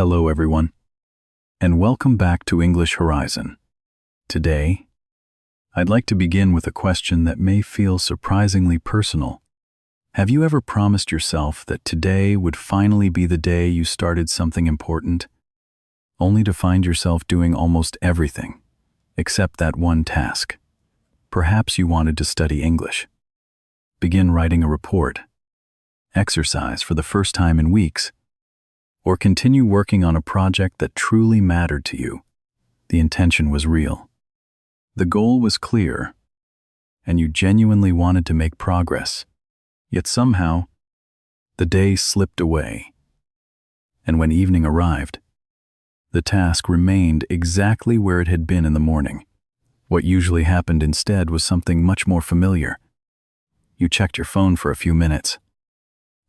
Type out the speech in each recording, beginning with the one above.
Hello everyone, and welcome back to English Horizon. Today, I'd like to begin with a question that may feel surprisingly personal. Have you ever promised yourself that today would finally be the day you started something important, only to find yourself doing almost everything, except that one task? Perhaps you wanted to study English, begin writing a report, exercise for the first time in weeks, or continue working on a project that truly mattered to you. The intention was real. The goal was clear, and you genuinely wanted to make progress. Yet somehow, the day slipped away. And when evening arrived, the task remained exactly where it had been in the morning. What usually happened instead was something much more familiar. You checked your phone for a few minutes,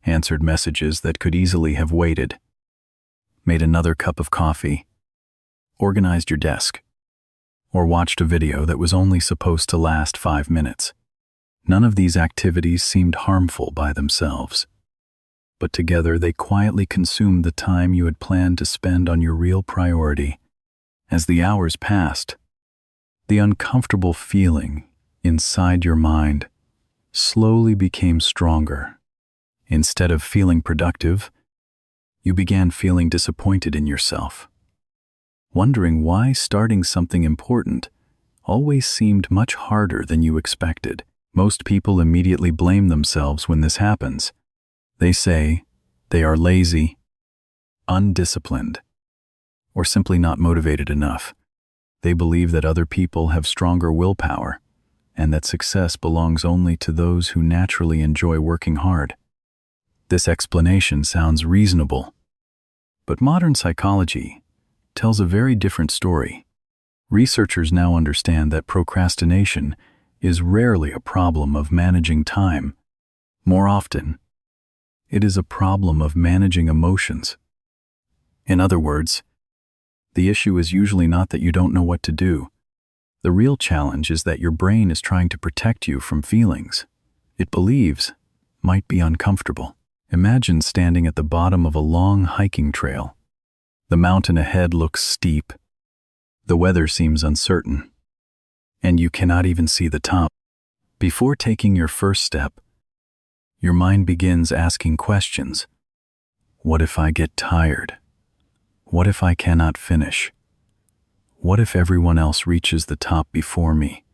answered messages that could easily have waited, made another cup of coffee, organized your desk, or watched a video that was only supposed to last 5 minutes. None of these activities seemed harmful by themselves, but together they quietly consumed the time you had planned to spend on your real priority. As the hours passed, the uncomfortable feeling inside your mind slowly became stronger. Instead of feeling productive, you began feeling disappointed in yourself, wondering why starting something important always seemed much harder than you expected. Most people immediately blame themselves when this happens. They say they are lazy, undisciplined, or simply not motivated enough. They believe that other people have stronger willpower and that success belongs only to those who naturally enjoy working hard. This explanation sounds reasonable, but modern psychology tells a very different story. Researchers now understand that procrastination is rarely a problem of managing time. More often, it is a problem of managing emotions. In other words, the issue is usually not that you don't know what to do. The real challenge is that your brain is trying to protect you from feelings it believes might be uncomfortable. Imagine standing at the bottom of a long hiking trail. The mountain ahead looks steep. The weather seems uncertain, and you cannot even see the top. Before taking your first step, your mind begins asking questions. What if I get tired? What if I cannot finish? What if everyone else reaches the top before me?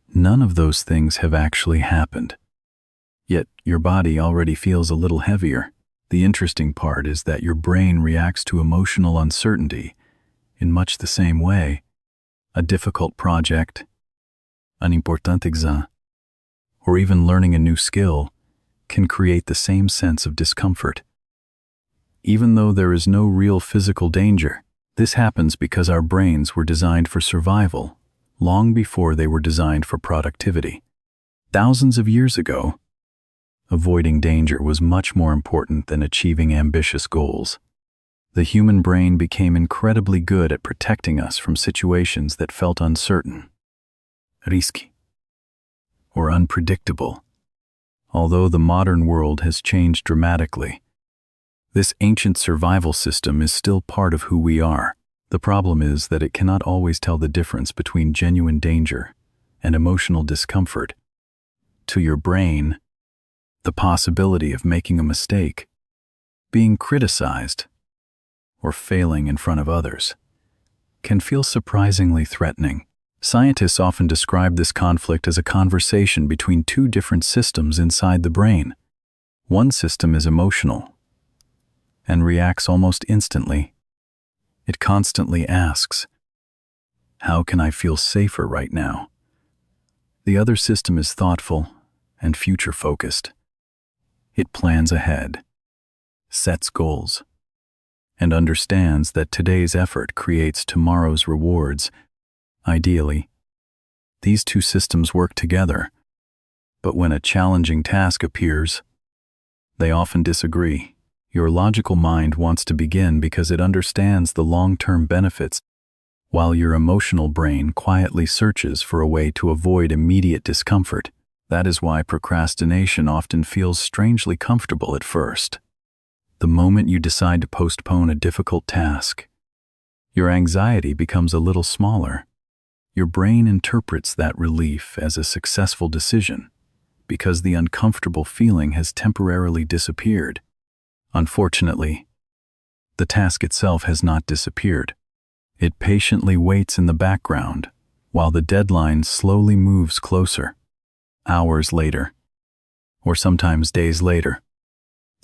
None of those things have actually happened. Yet your body already feels a little heavier. The interesting part is that your brain reacts to emotional uncertainty in much the same way. A difficult project, an important exam, or even learning a new skill can create the same sense of discomfort. Even though there is no real physical danger, this happens because our brains were designed for survival long before they were designed for productivity. Thousands of years ago, avoiding danger was much more important than achieving ambitious goals. The human brain became incredibly good at protecting us from situations that felt uncertain, risky, or unpredictable. Although the modern world has changed dramatically, this ancient survival system is still part of who we are. The problem is that it cannot always tell the difference between genuine danger and emotional discomfort. To your brain, the possibility of making a mistake, being criticized, or failing in front of others can feel surprisingly threatening. Scientists often describe this conflict as a conversation between two different systems inside the brain. One system is emotional and reacts almost instantly. It constantly asks, "How can I feel safer right now?" The other system is thoughtful and future-focused. It plans ahead, sets goals, and understands that today's effort creates tomorrow's rewards. Ideally, these two systems work together, but when a challenging task appears, they often disagree. Your logical mind wants to begin because it understands the long-term benefits, while your emotional brain quietly searches for a way to avoid immediate discomfort. That is why procrastination often feels strangely comfortable at first. The moment you decide to postpone a difficult task, your anxiety becomes a little smaller. Your brain interprets that relief as a successful decision because the uncomfortable feeling has temporarily disappeared. Unfortunately, the task itself has not disappeared. It patiently waits in the background while the deadline slowly moves closer. Hours later, or sometimes days later,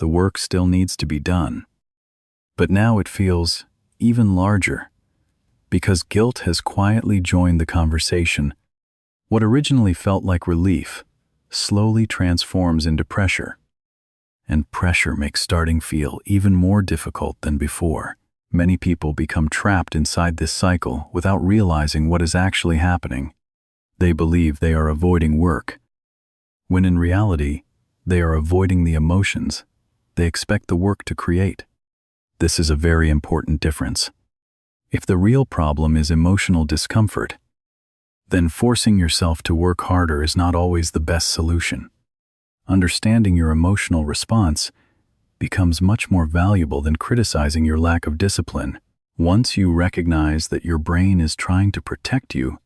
the work still needs to be done. But now it feels even larger because guilt has quietly joined the conversation. What originally felt like relief slowly transforms into pressure, and pressure makes starting feel even more difficult than before. Many people become trapped inside this cycle without realizing what is actually happening. They believe they are avoiding work, when in reality, they are avoiding the emotions they expect the work to create. This is a very important difference. If the real problem is emotional discomfort, then forcing yourself to work harder is not always the best solution. Understanding your emotional response becomes much more valuable than criticizing your lack of discipline. Once you recognize that your brain is trying to protect you,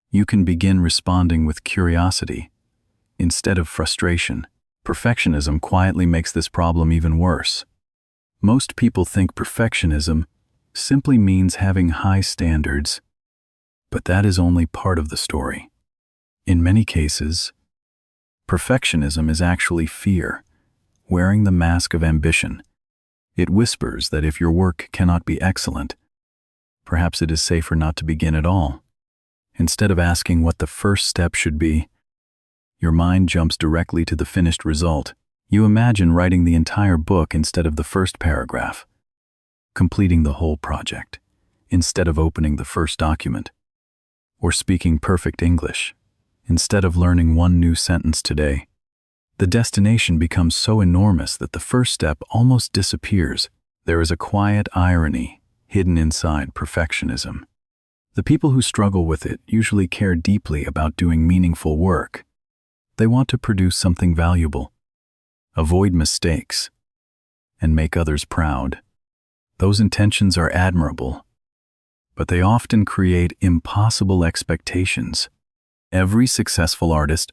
you can begin responding with curiosity instead of frustration. Perfectionism quietly makes this problem even worse. Most people think perfectionism simply means having high standards, but that is only part of the story. In many cases, perfectionism is actually fear, wearing the mask of ambition. It whispers that if your work cannot be excellent, perhaps it is safer not to begin at all. Instead of asking what the first step should be, your mind jumps directly to the finished result. You imagine writing the entire book instead of the first paragraph, completing the whole project instead of opening the first document, or speaking perfect English instead of learning one new sentence today. The destination becomes so enormous that the first step almost disappears. There is a quiet irony hidden inside perfectionism. The people who struggle with it usually care deeply about doing meaningful work. They want to produce something valuable, avoid mistakes, and make others proud. Those intentions are admirable, but they often create impossible expectations. Every successful artist,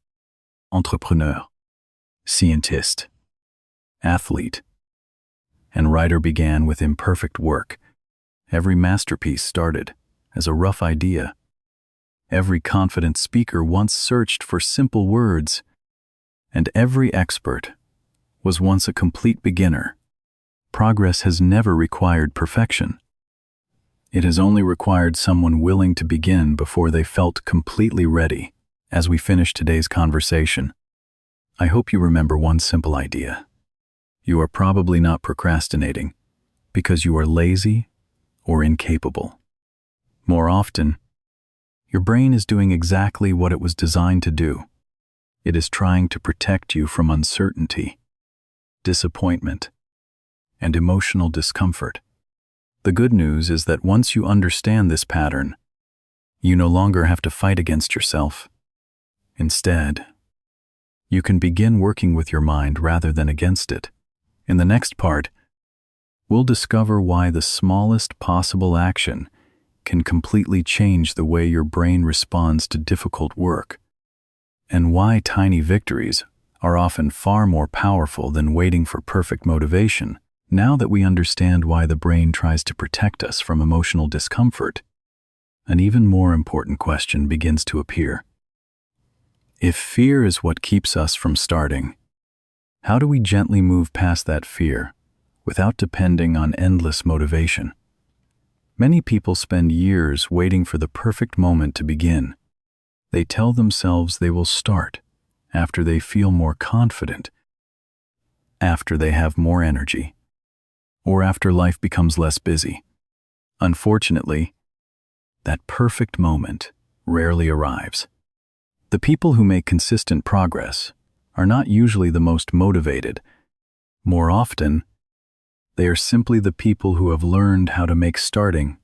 entrepreneur, scientist, athlete, and writer began with imperfect work. Every masterpiece started as a rough idea. Every confident speaker once searched for simple words, and every expert was once a complete beginner. Progress has never required perfection. It has only required someone willing to begin before they felt completely ready. As we finish today's conversation, I hope you remember one simple idea. You are probably not procrastinating because you are lazy or incapable. More often, your brain is doing exactly what it was designed to do. It is trying to protect you from uncertainty, disappointment, and emotional discomfort. The good news is that once you understand this pattern, you no longer have to fight against yourself. Instead, you can begin working with your mind rather than against it. In the next part, we'll discover why the smallest possible action can completely change the way your brain responds to difficult work, and why tiny victories are often far more powerful than waiting for perfect motivation. Now that we understand why the brain tries to protect us from emotional discomfort, an even more important question begins to appear. If fear is what keeps us from starting, how do we gently move past that fear without depending on endless motivation? Many people spend years waiting for the perfect moment to begin. They tell themselves they will start after they feel more confident, after they have more energy, or after life becomes less busy. Unfortunately, that perfect moment rarely arrives. The people who make consistent progress are not usually the most motivated. More often, they are simply the people who have learned how to make starting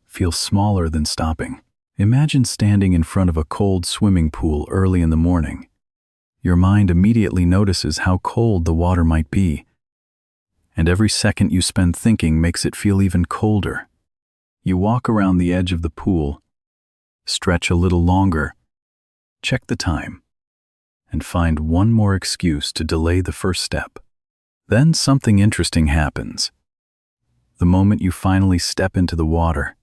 feel smaller than stopping. Imagine standing in front of a cold swimming pool early in the morning. Your mind immediately notices how cold the water might be, and every second you spend thinking makes it feel even colder. You walk around the edge of the pool, stretch a little longer, check the time, and find one more excuse to delay the first step. Then something interesting happens. The moment you finally step into the water,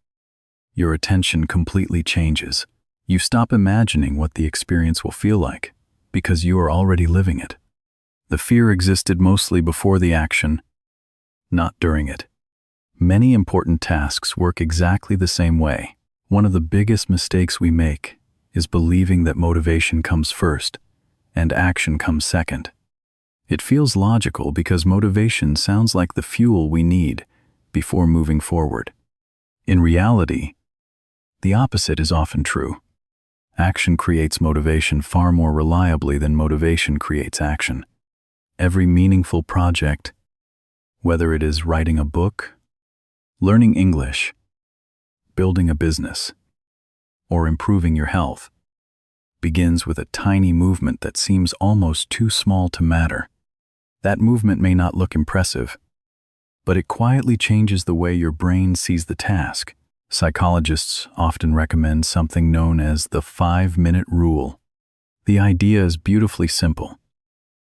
your attention completely changes. You stop imagining what the experience will feel like, because you are already living it. The fear existed mostly before the action, not during it. Many important tasks work exactly the same way. One of the biggest mistakes we make is believing that motivation comes first and action comes second. It feels logical because motivation sounds like the fuel we need before moving forward. In reality, the opposite is often true. Action creates motivation far more reliably than motivation creates action. Every meaningful project, whether it is writing a book, learning English, building a business, or improving your health, begins with a tiny movement that seems almost too small to matter. That movement may not look impressive, but it quietly changes the way your brain sees the task. Psychologists often recommend something known as the 5-minute rule. The idea is beautifully simple.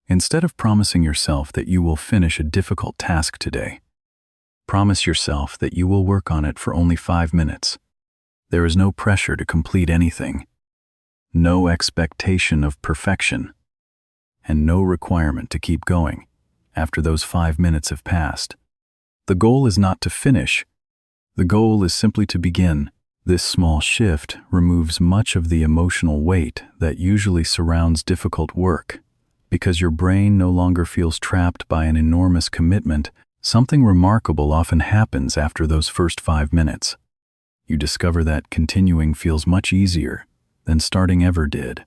Instead of promising yourself that you will finish a difficult task today, promise yourself that you will work on it for only 5 minutes. There is no pressure to complete anything, no expectation of perfection, and no requirement to keep going after those 5 minutes have passed. The goal is not to finish. The goal is simply to begin. This small shift removes much of the emotional weight that usually surrounds difficult work. Because your brain no longer feels trapped by an enormous commitment, something remarkable often happens after those first 5 minutes. You discover that continuing feels much easier than starting ever did.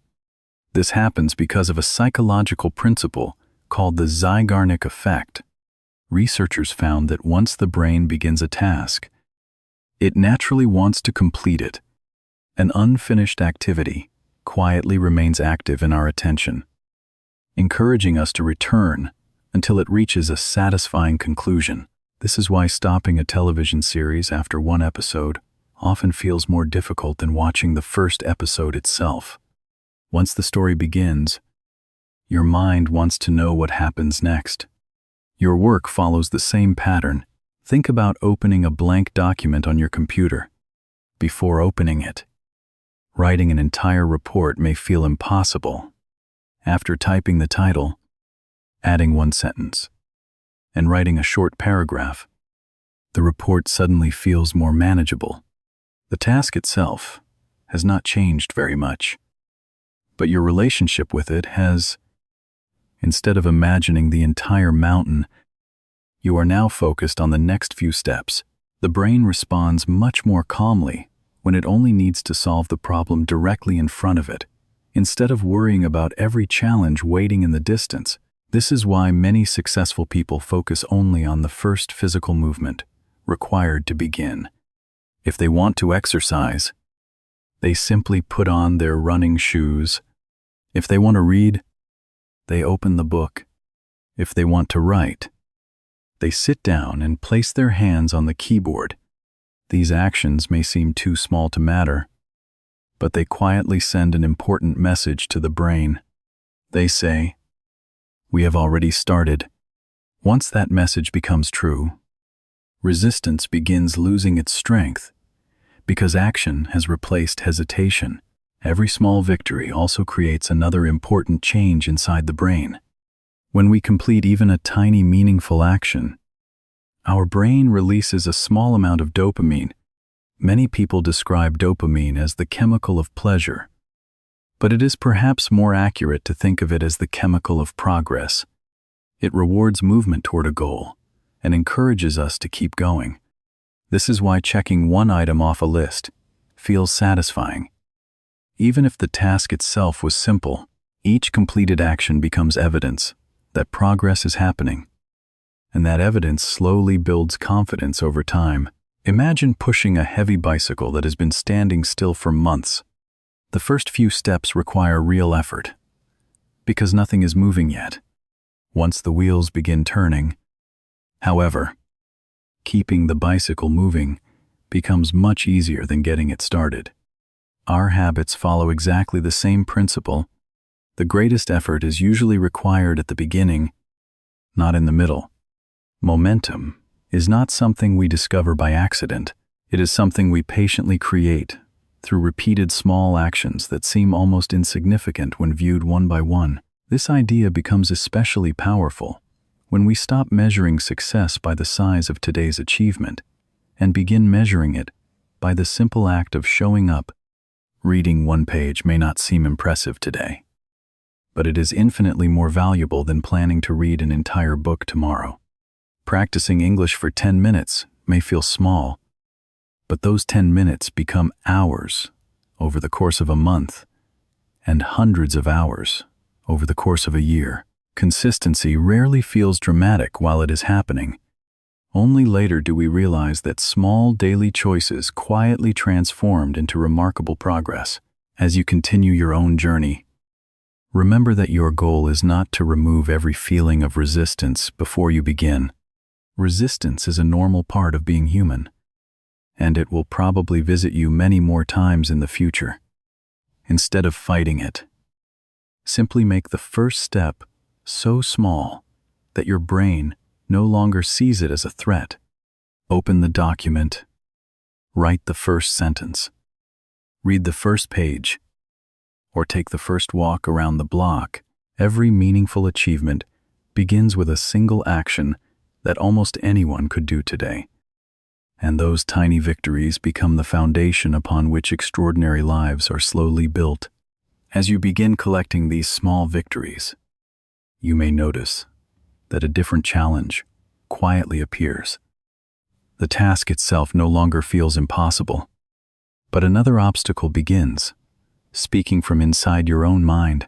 This happens because of a psychological principle called the Zeigarnik effect. Researchers found that once the brain begins a task, it naturally wants to complete it. An unfinished activity quietly remains active in our attention, encouraging us to return until it reaches a satisfying conclusion. This is why stopping a television series after one episode often feels more difficult than watching the first episode itself. Once the story begins, your mind wants to know what happens next. Your work follows the same pattern. Think about opening a blank document on your computer. Before opening it, writing an entire report may feel impossible. After typing the title, adding one sentence, and writing a short paragraph, the report suddenly feels more manageable. The task itself has not changed very much, but your relationship with it has. Instead of imagining the entire mountain, you are now focused on the next few steps. The brain responds much more calmly when it only needs to solve the problem directly in front of it, instead of worrying about every challenge waiting in the distance. This is why many successful people focus only on the first physical movement required to begin. If they want to exercise, they simply put on their running shoes. If they want to read, they open the book. If they want to write, they sit down and place their hands on the keyboard. These actions may seem too small to matter, but they quietly send an important message to the brain. They say, "We have already started." Once that message becomes true, resistance begins losing its strength, because action has replaced hesitation. Every small victory also creates another important change inside the brain. When we complete even a tiny meaningful action, our brain releases a small amount of dopamine. Many people describe dopamine as the chemical of pleasure, but it is perhaps more accurate to think of it as the chemical of progress. It rewards movement toward a goal and encourages us to keep going. This is why checking one item off a list feels satisfying. Even if the task itself was simple, each completed action becomes evidence that progress is happening, and that evidence slowly builds confidence over time. Imagine pushing a heavy bicycle that has been standing still for months. The first few steps require real effort, because nothing is moving yet. Once the wheels begin turning, However, keeping the bicycle moving becomes much easier than getting it started. Our habits follow exactly the same principle. The greatest effort is usually required at the beginning, not in the middle. Momentum is not something we discover by accident. It is something we patiently create through repeated small actions that seem almost insignificant when viewed one by one. This idea becomes especially powerful when we stop measuring success by the size of today's achievement and begin measuring it by the simple act of showing up. Reading one page may not seem impressive today, but it is infinitely more valuable than planning to read an entire book tomorrow. Practicing English for 10 minutes may feel small, but those 10 minutes become hours over the course of a month and hundreds of hours over the course of a year. Consistency rarely feels dramatic while it is happening. Only later do we realize that small daily choices quietly transformed into remarkable progress. As you continue your own journey, remember that your goal is not to remove every feeling of resistance before you begin. Resistance is a normal part of being human, and it will probably visit you many more times in the future. Instead of fighting it, simply make the first step so small that your brain no longer sees it as a threat. Open the document, write the first sentence, read the first page, or take the first walk around the block. Every meaningful achievement begins with a single action that almost anyone could do today. And those tiny victories become the foundation upon which extraordinary lives are slowly built. As you begin collecting these small victories, you may notice that a different challenge quietly appears. The task itself no longer feels impossible, but another obstacle begins, speaking from inside your own mind.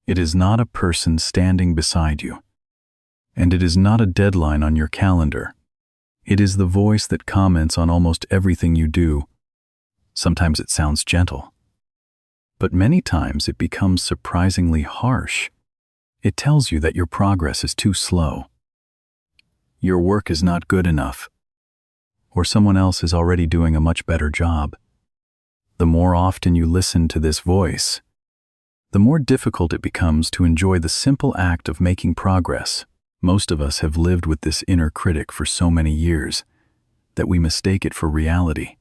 It is not a person standing beside you, and it is not a deadline on your calendar. It is the voice that comments on almost everything you do. Sometimes it sounds gentle, but many times it becomes surprisingly harsh. It tells you that your progress is too slow, your work is not good enough, or someone else is already doing a much better job. The more often you listen to this voice, the more difficult it becomes to enjoy the simple act of making progress. Most of us have lived with this inner critic for so many years that we mistake it for reality.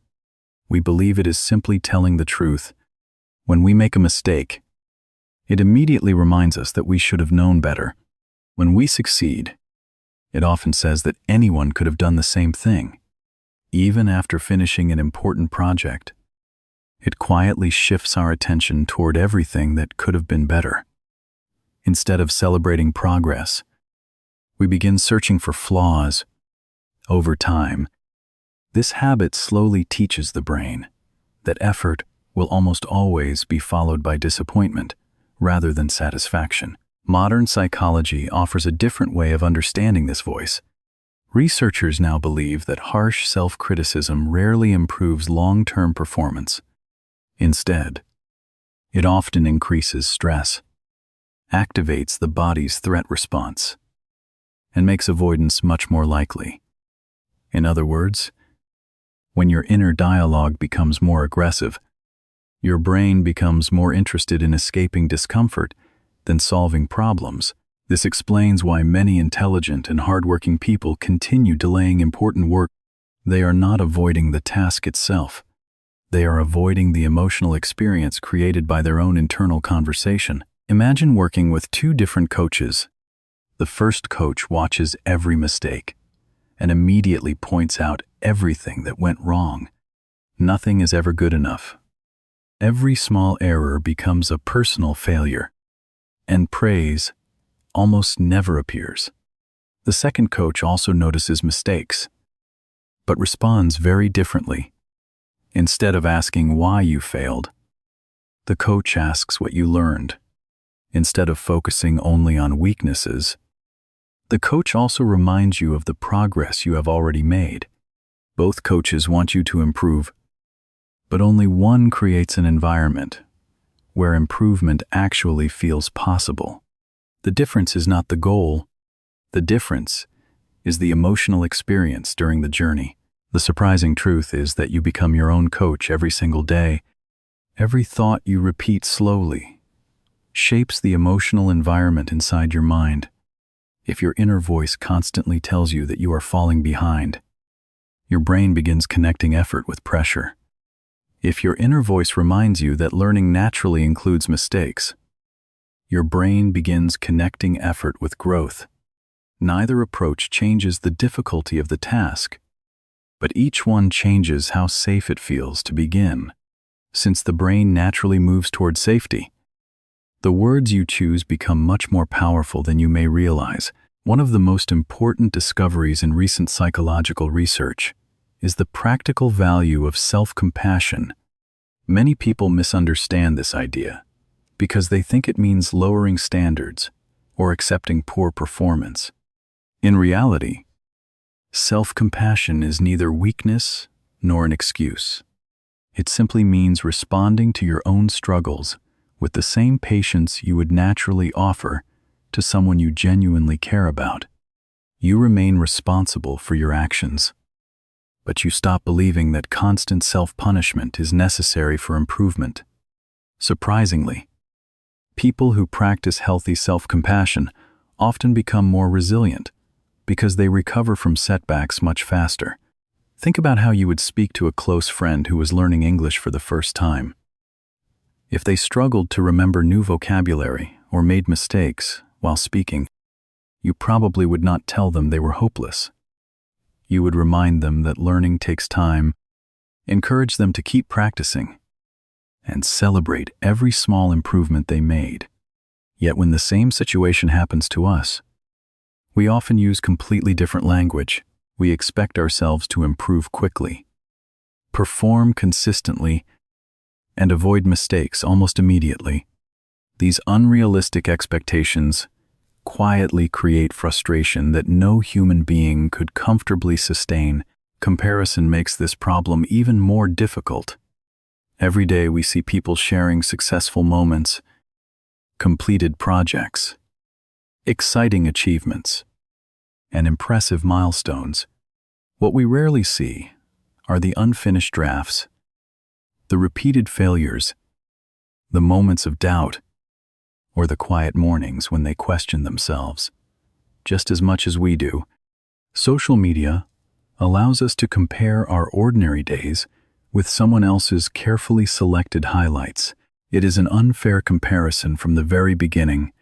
We believe it is simply telling the truth. When we make a mistake, it immediately reminds us that we should have known better. When we succeed, it often says that anyone could have done the same thing. Even after finishing an important project, it quietly shifts our attention toward everything that could have been better. Instead of celebrating progress, we begin searching for flaws. Over time, this habit slowly teaches the brain that effort will almost always be followed by disappointment rather than satisfaction. Modern psychology offers a different way of understanding this voice. Researchers now believe that harsh self-criticism rarely improves long-term performance. Instead, it often increases stress, activates the body's threat response, and makes avoidance much more likely. In other words, when your inner dialogue becomes more aggressive, your brain becomes more interested in escaping discomfort than solving problems. This explains why many intelligent and hardworking people continue delaying important work. They are not avoiding the task itself. They are avoiding the emotional experience created by their own internal conversation. Imagine working with two different coaches. The first coach watches every mistake and immediately points out everything that went wrong. Nothing is ever good enough. Every small error becomes a personal failure, and praise almost never appears. The second coach also notices mistakes, but responds very differently. Instead of asking why you failed, the coach asks what you learned. Instead of focusing only on weaknesses, the coach also reminds you of the progress you have already made. Both coaches want you to improve, but only one creates an environment where improvement actually feels possible. The difference is not the goal. The difference is the emotional experience during the journey. The surprising truth is that you become your own coach every single day. Every thought you repeat slowly shapes the emotional environment inside your mind. If your inner voice constantly tells you that you are falling behind, your brain begins connecting effort with pressure. If your inner voice reminds you that learning naturally includes mistakes, your brain begins connecting effort with growth. Neither approach changes the difficulty of the task, but each one changes how safe it feels to begin. Since the brain naturally moves toward safety, the words you choose become much more powerful than you may realize. One of the most important discoveries in recent psychological research is the practical value of self-compassion. Many people misunderstand this idea because they think it means lowering standards or accepting poor performance. In reality, self-compassion is neither weakness nor an excuse. It simply means responding to your own struggles with the same patience you would naturally offer to someone you genuinely care about. You remain responsible for your actions, but you stop believing that constant self-punishment is necessary for improvement. Surprisingly, people who practice healthy self-compassion often become more resilient because they recover from setbacks much faster. Think about how you would speak to a close friend who was learning English for the first time. If they struggled to remember new vocabulary or made mistakes while speaking, you probably would not tell them they were hopeless. You would remind them that learning takes time, encourage them to keep practicing, and celebrate every small improvement they made. Yet when the same situation happens to us, we often use completely different language. We expect ourselves to improve quickly, perform consistently, and avoid mistakes almost immediately. These unrealistic expectations quietly create frustration that no human being could comfortably sustain. Comparison makes this problem even more difficult. Every day we see people sharing successful moments, completed projects, exciting achievements, and impressive milestones. What we rarely see are the unfinished drafts, the repeated failures, the moments of doubt, or the quiet mornings when they question themselves. Just as much as we do, social media allows us to compare our ordinary days with someone else's carefully selected highlights. It is an unfair comparison from the very beginning,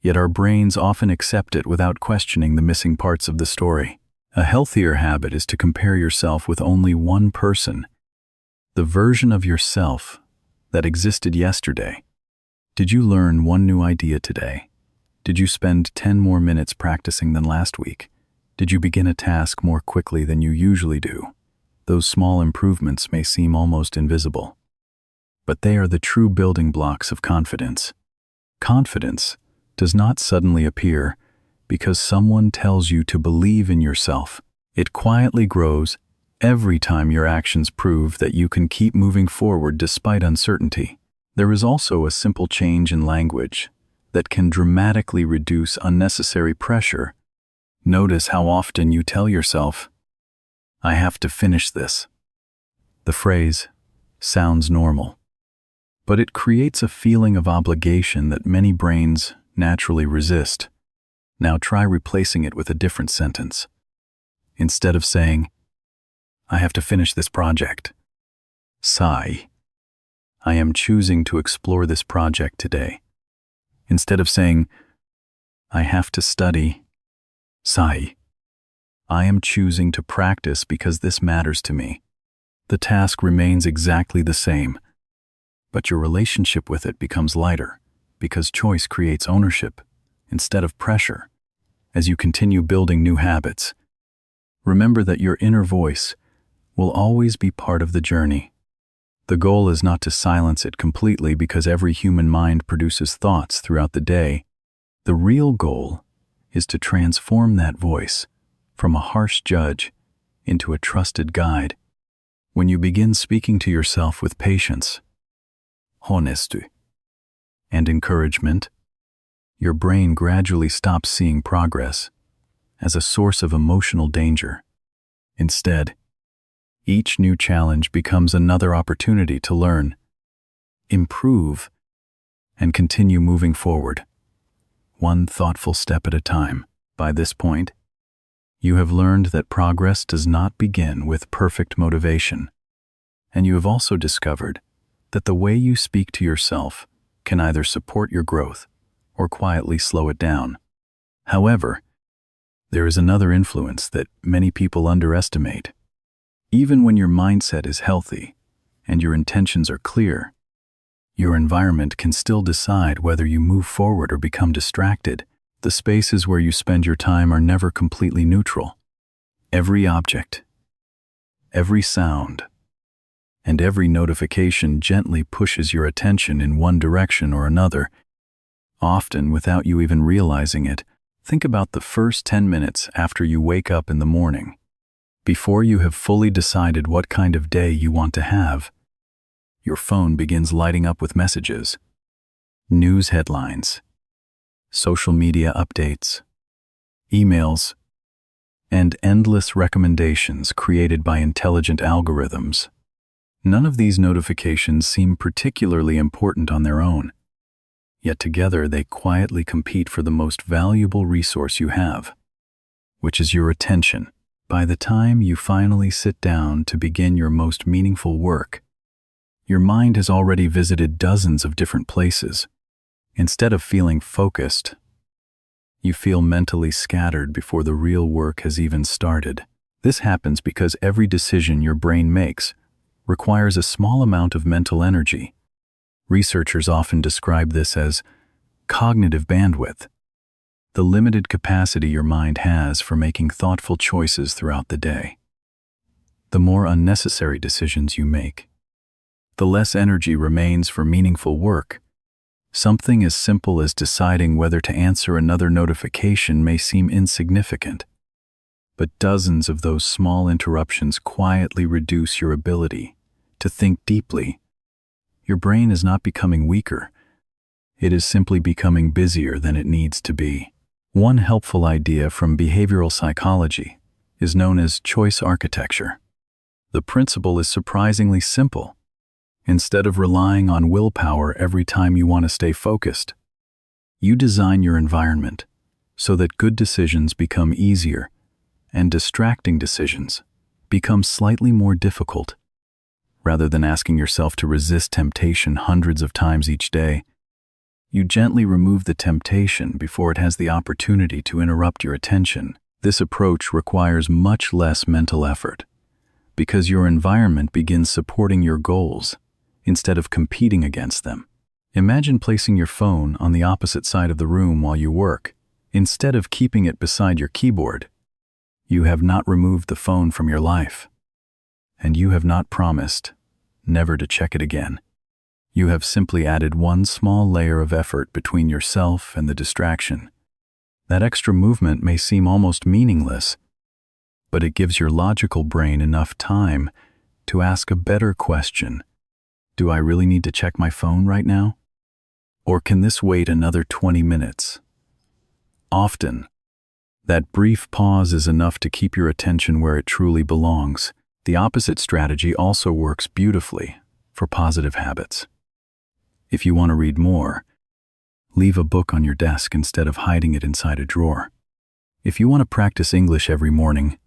yet our brains often accept it without questioning the missing parts of the story. A healthier habit is to compare yourself with only one person, the version of yourself that existed yesterday. Did you learn one new idea today? Did you spend 10 more minutes practicing than last week? Did you begin a task more quickly than you usually do? Those small improvements may seem almost invisible, but they are the true building blocks of confidence. Confidence does not suddenly appear because someone tells you to believe in yourself. It quietly grows every time your actions prove that you can keep moving forward despite uncertainty. There is also a simple change in language that can dramatically reduce unnecessary pressure. Notice how often you tell yourself, "I have to finish this." The phrase sounds normal, but it creates a feeling of obligation that many brains naturally resist. Now try replacing it with a different sentence. Instead of saying, "I have to finish this project," sigh, "I am choosing to explore this project today." Instead of saying, "I have to study," sigh, "I am choosing to practice because this matters to me." The task remains exactly the same, but your relationship with it becomes lighter because choice creates ownership instead of pressure. As you continue building new habits, remember that your inner voice will always be part of the journey. The goal is not to silence it completely because every human mind produces thoughts throughout the day. The real goal is to transform that voice from a harsh judge into a trusted guide. When you begin speaking to yourself with patience, honesty, and encouragement, your brain gradually stops seeing progress as a source of emotional danger. Instead, each new challenge becomes another opportunity to learn, improve, and continue moving forward, one thoughtful step at a time. By this point, you have learned that progress does not begin with perfect motivation, and you have also discovered that the way you speak to yourself can either support your growth or quietly slow it down. However, there is another influence that many people underestimate. Even when your mindset is healthy and your intentions are clear, your environment can still decide whether you move forward or become distracted. The spaces where you spend your time are never completely neutral. Every object, every sound, and every notification gently pushes your attention in one direction or another, often without you even realizing it. Think about the first 10 minutes after you wake up in the morning. Before you have fully decided what kind of day you want to have, your phone begins lighting up with messages, news headlines, social media updates, emails, and endless recommendations created by intelligent algorithms. None of these notifications seem particularly important on their own, yet together they quietly compete for the most valuable resource you have, which is your attention. By the time you finally sit down to begin your most meaningful work, your mind has already visited dozens of different places. Instead of feeling focused, you feel mentally scattered before the real work has even started. This happens because every decision your brain makes requires a small amount of mental energy. Researchers often describe this as cognitive bandwidth, the limited capacity your mind has for making thoughtful choices throughout the day. The more unnecessary decisions you make, the less energy remains for meaningful work. Something as simple as deciding whether to answer another notification may seem insignificant, but dozens of those small interruptions quietly reduce your ability to think deeply. Your brain is not becoming weaker. It is simply becoming busier than it needs to be. One helpful idea from behavioral psychology is known as choice architecture. The principle is surprisingly simple. Instead of relying on willpower every time you want to stay focused, you design your environment so that good decisions become easier and distracting decisions become slightly more difficult. Rather than asking yourself to resist temptation hundreds of times each day, you gently remove the temptation before it has the opportunity to interrupt your attention. This approach requires much less mental effort because your environment begins supporting your goals instead of competing against them. Imagine placing your phone on the opposite side of the room while you work. Instead of keeping it beside your keyboard, you have not removed the phone from your life, and you have not promised never to check it again. You have simply added one small layer of effort between yourself and the distraction. That extra movement may seem almost meaningless, but it gives your logical brain enough time to ask a better question. Do I really need to check my phone right now? Or can this wait another 20 minutes? Often, that brief pause is enough to keep your attention where it truly belongs. The opposite strategy also works beautifully for positive habits. If you want to read more, leave a book on your desk instead of hiding it inside a drawer. If you want to practice English every morning,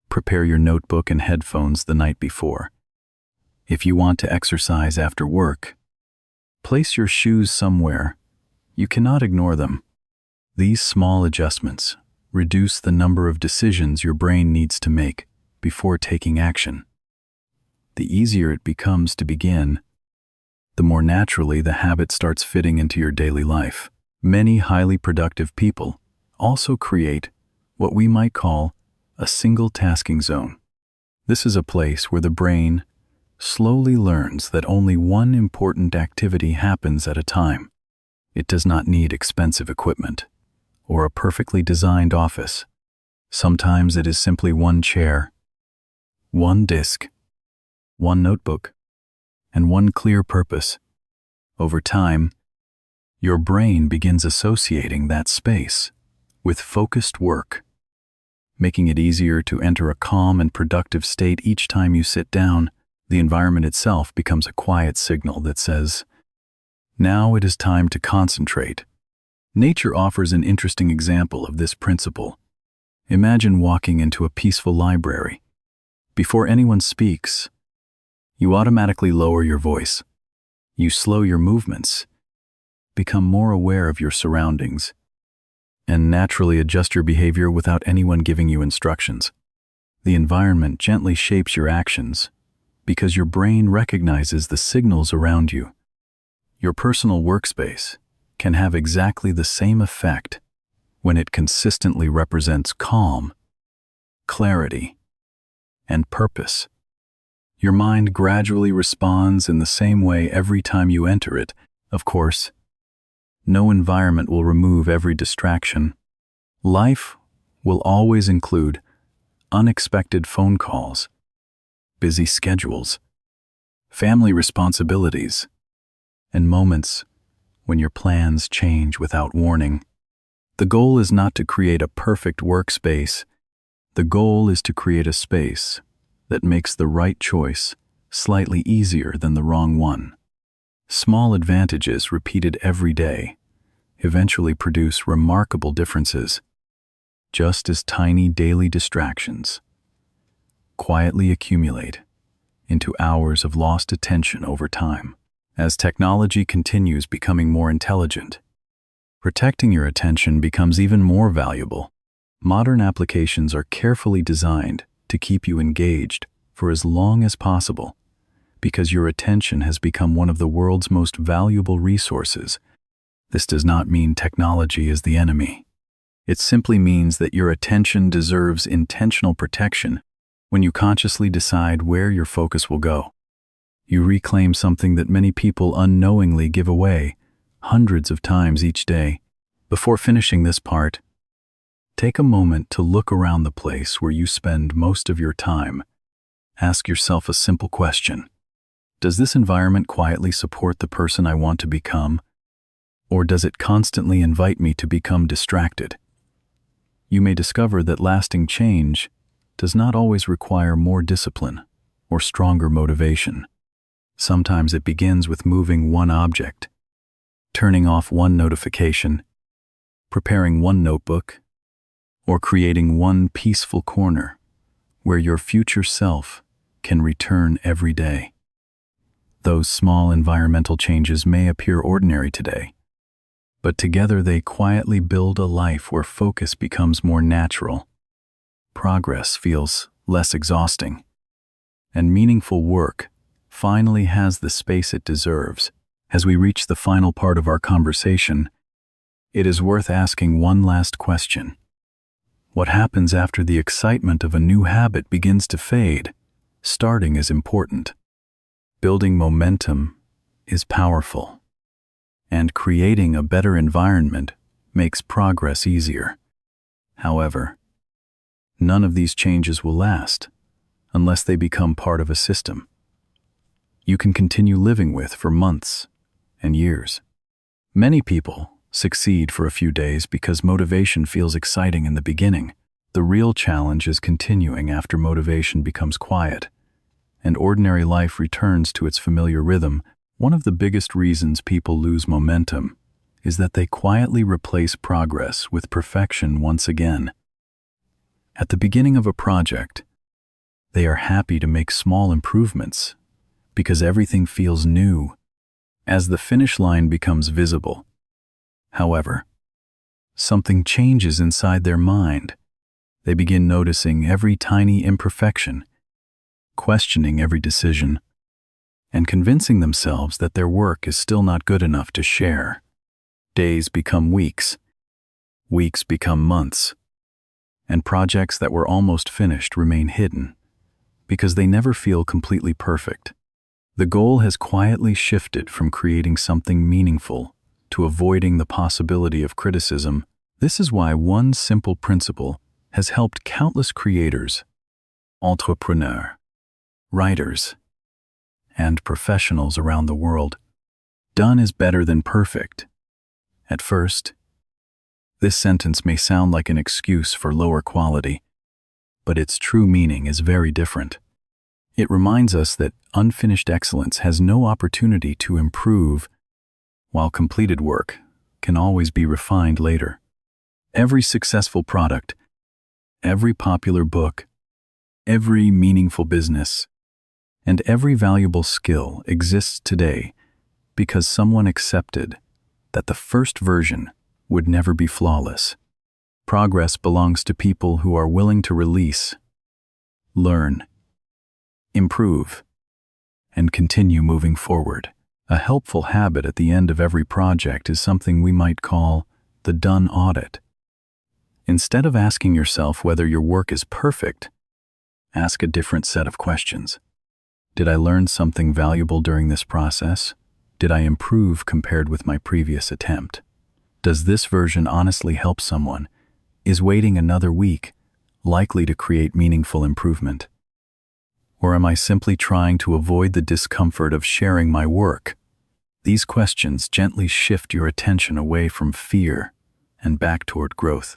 prepare your notebook and headphones the night before. If you want to exercise after work, place your shoes somewhere. You cannot ignore them. These small adjustments reduce the number of decisions your brain needs to make before taking action. The easier it becomes to begin, the more naturally the habit starts fitting into your daily life. Many highly productive people also create what we might call a single tasking zone. This is a place where the brain slowly learns that only one important activity happens at a time. It does not need expensive equipment or a perfectly designed office. Sometimes it is simply one chair, one disk, one notebook, and one clear purpose. Over time, your brain begins associating that space with focused work making it easier to enter a calm and productive state each time you sit down. The environment itself becomes a quiet signal that says, "Now it is time to concentrate." Nature offers an interesting example of this principle. Imagine walking into a peaceful library. Before anyone speaks, you automatically lower your voice. You slow your movements, become more aware of your surroundings, and naturally adjust your behavior without anyone giving you instructions. The environment gently shapes your actions because your brain recognizes the signals around you. Your personal workspace can have exactly the same effect when it consistently represents calm, clarity, and purpose. Your mind gradually responds in the same way every time you enter it. Of course, no environment will remove every distraction. Life will always include unexpected phone calls, busy schedules, family responsibilities, and moments when your plans change without warning. The goal is not to create a perfect workspace. The goal is to create a space that makes the right choice slightly easier than the wrong one. Small advantages repeated every day eventually produce remarkable differences, just as tiny daily distractions quietly accumulate into hours of lost attention over time. As technology continues becoming more intelligent, protecting your attention becomes even more valuable. Modern applications are carefully designed to keep you engaged for as long as possible because your attention has become one of the world's most valuable resources. This does not mean technology is the enemy. It simply means that your attention deserves intentional protection. When you consciously decide where your focus will go, you reclaim something that many people unknowingly give away hundreds of times each day. Before finishing this part, take a moment to look around the place where you spend most of your time. Ask yourself a simple question. Does this environment quietly support the person I want to become? Or does it constantly invite me to become distracted? You may discover that lasting change does not always require more discipline or stronger motivation. Sometimes it begins with moving one object, turning off one notification, preparing one notebook, or creating one peaceful corner where your future self can return every day. Those small environmental changes may appear ordinary today, but together they quietly build a life where focus becomes more natural, progress feels less exhausting, and meaningful work finally has the space it deserves. As we reach the final part of our conversation, it is worth asking one last question. What happens after the excitement of a new habit begins to fade? Starting is important. Building momentum is powerful. And creating a better environment makes progress easier. However, none of these changes will last unless they become part of a system you can continue living with for months and years. Many people succeed for a few days because motivation feels exciting in the beginning. The real challenge is continuing after motivation becomes quiet and ordinary life returns to its familiar rhythm. One of the biggest reasons people lose momentum is that they quietly replace progress with perfection once again. At the beginning of a project, they are happy to make small improvements because everything feels new as the finish line becomes visible. However, something changes inside their mind. They begin noticing every tiny imperfection, questioning every decision, and convincing themselves that their work is still not good enough to share. Days become weeks, weeks become months, and projects that were almost finished remain hidden because they never feel completely perfect. The goal has quietly shifted from creating something meaningful to avoiding the possibility of criticism. This is why one simple principle has helped countless creators, entrepreneurs, writers, and professionals around the world. Done is better than perfect. At first, this sentence may sound like an excuse for lower quality, but its true meaning is very different. It reminds us that unfinished excellence has no opportunity to improve, while completed work can always be refined later. Every successful product, every popular book, every meaningful business, and every valuable skill exists today because someone accepted that the first version would never be flawless. Progress belongs to people who are willing to release, learn, improve, and continue moving forward. A helpful habit at the end of every project is something we might call the done audit. Instead of asking yourself whether your work is perfect, ask a different set of questions. Did I learn something valuable during this process? Did I improve compared with my previous attempt? Does this version honestly help someone? Is waiting another week likely to create meaningful improvement? Or am I simply trying to avoid the discomfort of sharing my work? These questions gently shift your attention away from fear and back toward growth.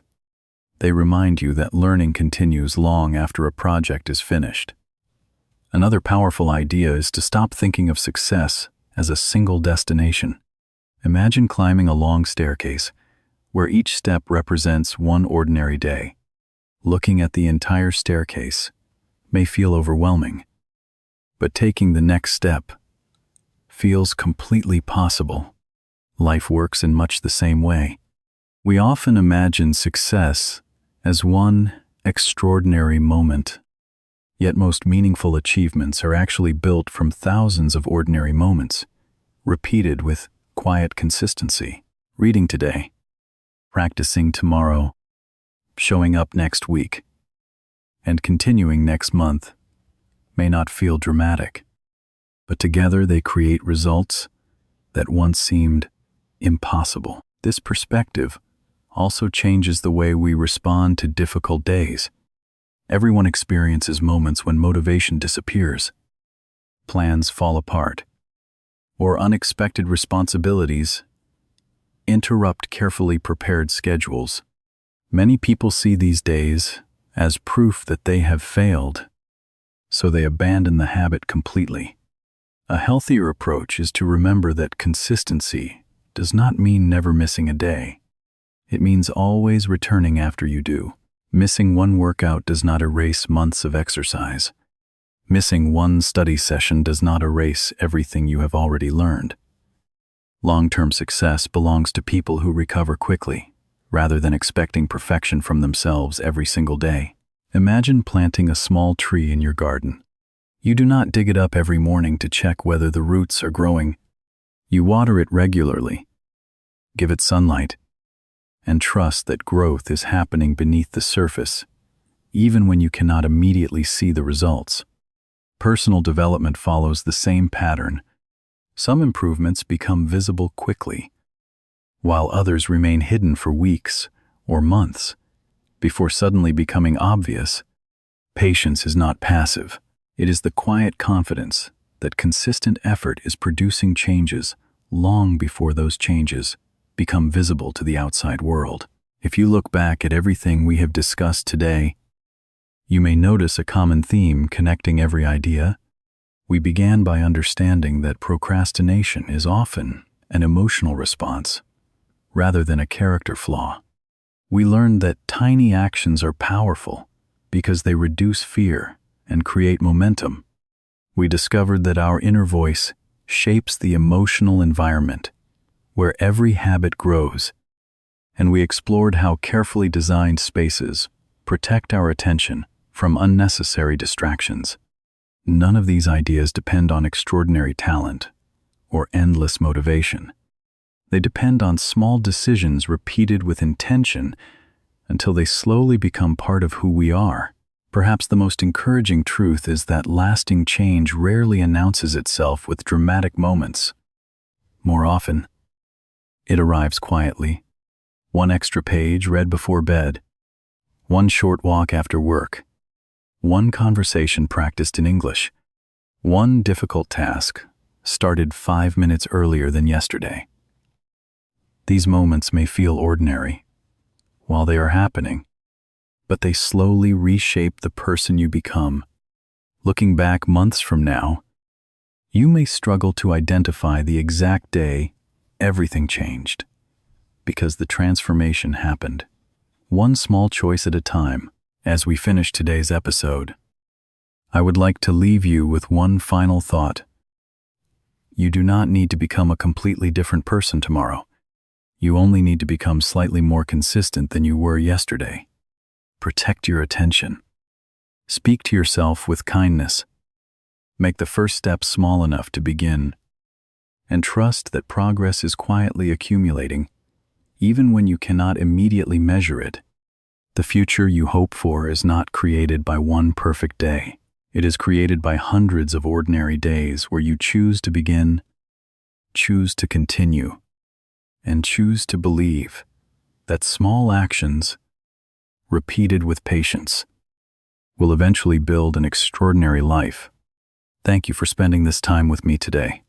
They remind you that learning continues long after a project is finished. Another powerful idea is to stop thinking of success as a single destination. Imagine climbing a long staircase where each step represents one ordinary day. Looking at the entire staircase may feel overwhelming, but taking the next step feels completely possible. Life works in much the same way. We often imagine success as one extraordinary moment, yet most meaningful achievements are actually built from thousands of ordinary moments, repeated with quiet consistency. Reading today, practicing tomorrow, showing up next week, and continuing next month may not feel dramatic, but together they create results that once seemed impossible. This perspective also changes the way we respond to difficult days. Everyone experiences moments when motivation disappears, plans fall apart, or unexpected responsibilities interrupt carefully prepared schedules. Many people see these days as proof that they have failed, so they abandon the habit completely. A healthier approach is to remember that consistency does not mean never missing a day. It means always returning after you do. Missing one workout does not erase months of exercise. Missing one study session does not erase everything you have already learned. Long-term success belongs to people who recover quickly, rather than expecting perfection from themselves every single day. Imagine planting a small tree in your garden. You do not dig it up every morning to check whether the roots are growing. You water it regularly, give it sunlight, and trust that growth is happening beneath the surface, even when you cannot immediately see the results. Personal development follows the same pattern. Some improvements become visible quickly, while others remain hidden for weeks or months before suddenly becoming obvious. Patience is not passive. It is the quiet confidence that consistent effort is producing changes long before those changes become visible to the outside world. If you look back at everything we have discussed today, you may notice a common theme connecting every idea. We began by understanding that procrastination is often an emotional response rather than a character flaw. We learned that tiny actions are powerful because they reduce fear and create momentum. We discovered that our inner voice shapes the emotional environment where every habit grows, and we explored how carefully designed spaces protect our attention from unnecessary distractions. None of these ideas depend on extraordinary talent or endless motivation. They depend on small decisions repeated with intention until they slowly become part of who we are. Perhaps the most encouraging truth is that lasting change rarely announces itself with dramatic moments. More often, it arrives quietly. One extra page read before bed, one short walk after work, one conversation practiced in English, one difficult task started 5 minutes earlier than yesterday. These moments may feel ordinary. While they are happening, but they slowly reshape the person you become. Looking back months from now, you may struggle to identify the exact day everything changed, because the transformation happened, one small choice at a time. As we finish today's episode, I would like to leave you with one final thought. You do not need to become a completely different person tomorrow. You only need to become slightly more consistent than you were yesterday. Protect your attention. Speak to yourself with kindness. Make the first step small enough to begin, and trust that progress is quietly accumulating, even when you cannot immediately measure it. The future you hope for is not created by one perfect day. It is created by hundreds of ordinary days where you choose to begin, choose to continue, and choose to believe that small actions, repeated with patience, will eventually build an extraordinary life. Thank you for spending this time with me today.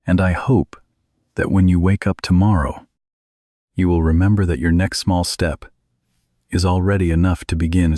And I hope that when you wake up tomorrow, you will remember that your next small step is already enough to begin